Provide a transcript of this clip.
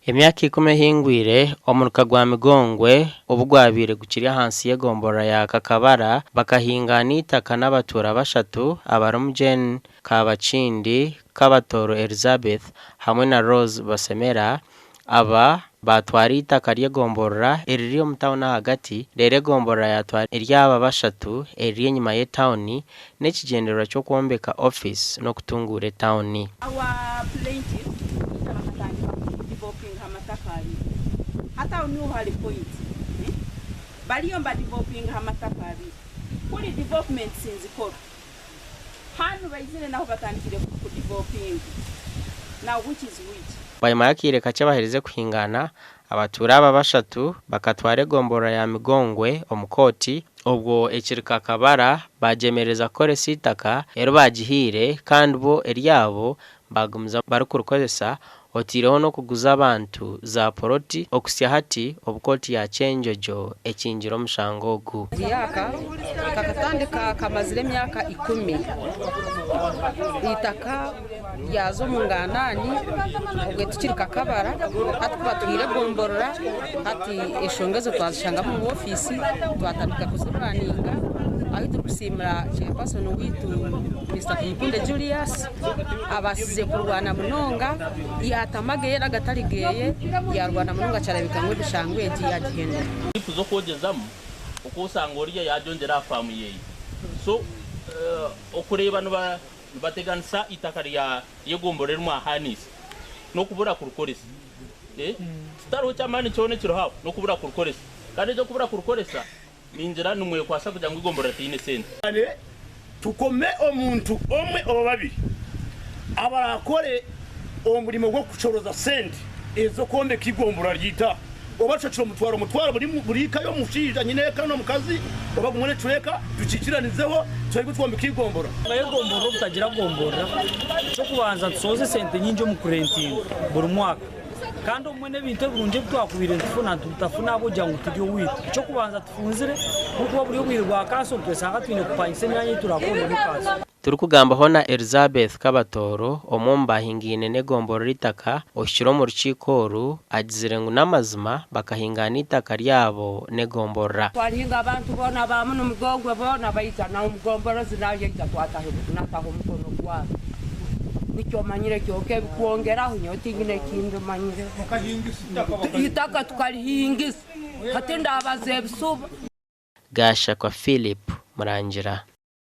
Emyaka 10 hingwire omuruka gwa Migongwe ubugwabire gukiri hansi y'egombora ya Kakabara bakahingana eitaka n'abatura bashatu abarumjen Kabachindi Kabatoro Elizabeth hamwe na Rose Basemera aba batwara itaka ry'egomborora eriri mu town hagati rere gombora yatwara iryaba bashatu eriri nyuma ye town n'ekigendero cyo kwombeka office no kutungura town. Hata unu hali point baliyomba developing hamatakari kuri development sinzi ko hanu bayizine naho batandikire ku developing now which is which bayimakire kace bahereze kuhingana abatura aba bashatu bakatware gombora ya Migongwe omukoti ubwo ekirika Kabara bajemereza koresa itaka ero bagihire kandi bo eryabo bagumza barukurukozesa otireho no kuguza abantu za poroti okusya hati obukoti ya chenjojo ekinjiro mushangogu yaka kakatandika kamazire myaka 10 eitaka yazo munganani ubwe tukirika Kabara hatuba twire gomborora hati eshongezo twazishanga mu office twatandika kuziraninga ahita kusimira chairperson witu Mr. Kumkunde Julius abasize kurwana munonga yatamage yera gataligeye yarwana munonga cyarabikangwe bishangwe Ageihangwe ifuzo kogezamo ukusanga uriya yajonjera famu yeyi so okureba no bateganisa itaka rya yegomborerwa hanisi no kubura kurukoresa staro cyamani cyone kirohawe no kubura kurukoresa kandi cyo kubura kurukoresa ninjira numwe kwasa kugira ngo igombora tine sente tukome omuntu omwe obabiri abarakore omurimo gwo kucoroza sente ezo konde kigombora ryita obacaciro mutwaro muri kayo mushija nyine kano mukazi babagumone tureka ducikiranizeho twego twombe kigombora ayegombora butagira gombora cyo kubanza tsoze sente nyinjo mu kurentinga buri mwaka kandi umwene bintu burunje twakubire tufuna tutafuna boja ngo tujye wita cyo kubanza tufunzire kuko buri wirwa kaso twesanga twine kupanyise myanye turakonde mukazo turukugambaho na Elizabeth Kabatoro omomba hingine negomboro ritaka oshiro mu rukikoru agizire ngo namazima bakahingana itaka ryabo negombora twaringa abantu bona bamuno Migongwe bona bayita na umugomboro zinaje itatwataho kunataho mukono kwa nicyo manyire cyoke kuongeraho nyoti ngine kindu manyire itaka tukalihingisa hatenda abaze bisuba gasha kwa Philip Murangira.